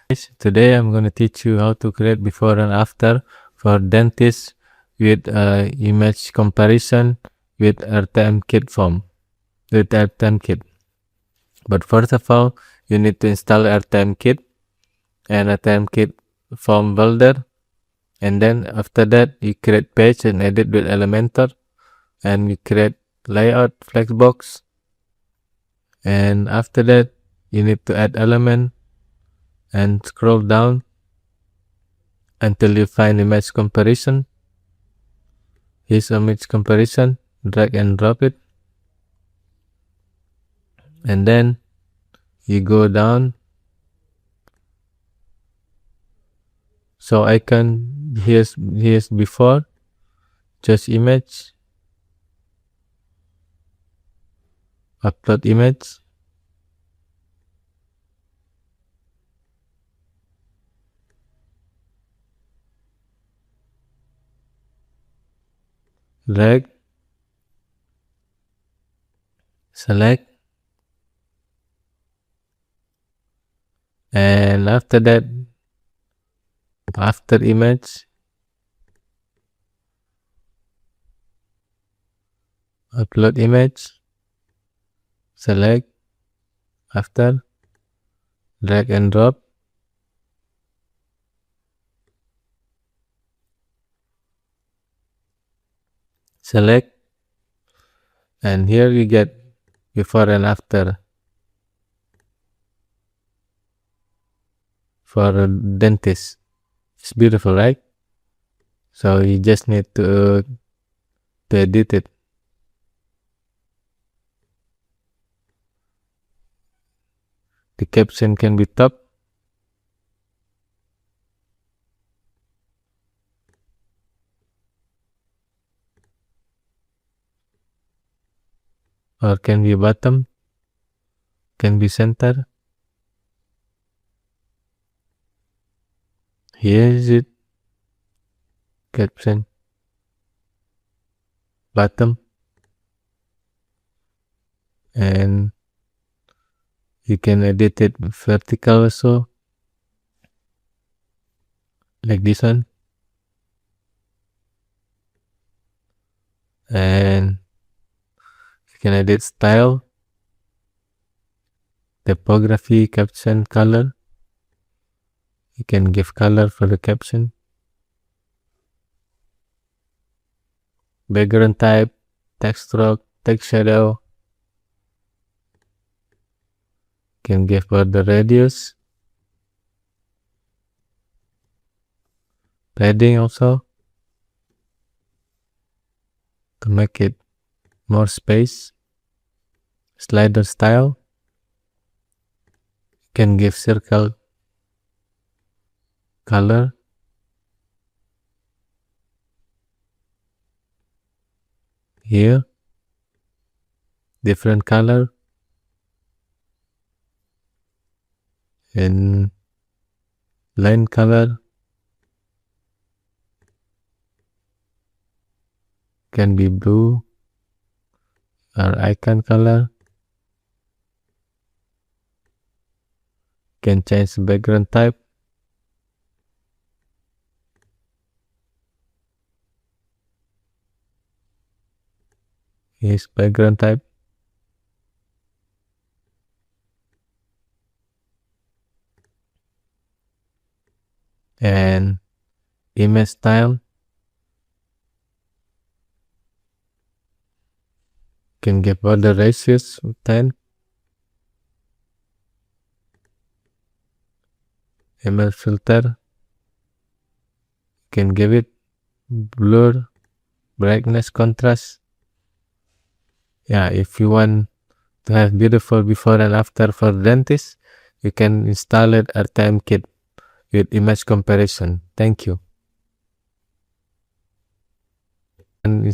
Today I'm going to teach you how to create before and after for dentists with image comparison with RTMKIT form, with RTMKIT. But first of all, you need to install RTMKIT and RTMKIT form builder, and then after that you create page and edit with Elementor, and you create layout flexbox, and after that you need to add element and scroll down until you find image comparison. Here's image comparison, drag and drop it, and then you go down. So icon, here's before, just image, upload image, drag, select, and after that, after image, upload image, select, after, drag and drop, select, and here you get before and after for a dentist. It's beautiful, right? So you just need to edit it. The caption can be top, or can be bottom, can be center. Here is it, caption, bottom, and you can edit it vertical also, like this one, and you can edit style, typography, caption, color. You can give color for the caption, background type, text stroke, text shadow. Can give border radius, padding also, to make it more space, slider style. Can give circle color, here different color, and line color can be blue, or icon color. Can change the background type, here's background type, and image style. Can give border radius 10, image filter, can give it blur, brightness, contrast. Yeah, if you want to have beautiful before and after for dentists, you can install it RTMKIT with image comparison. Thank you. And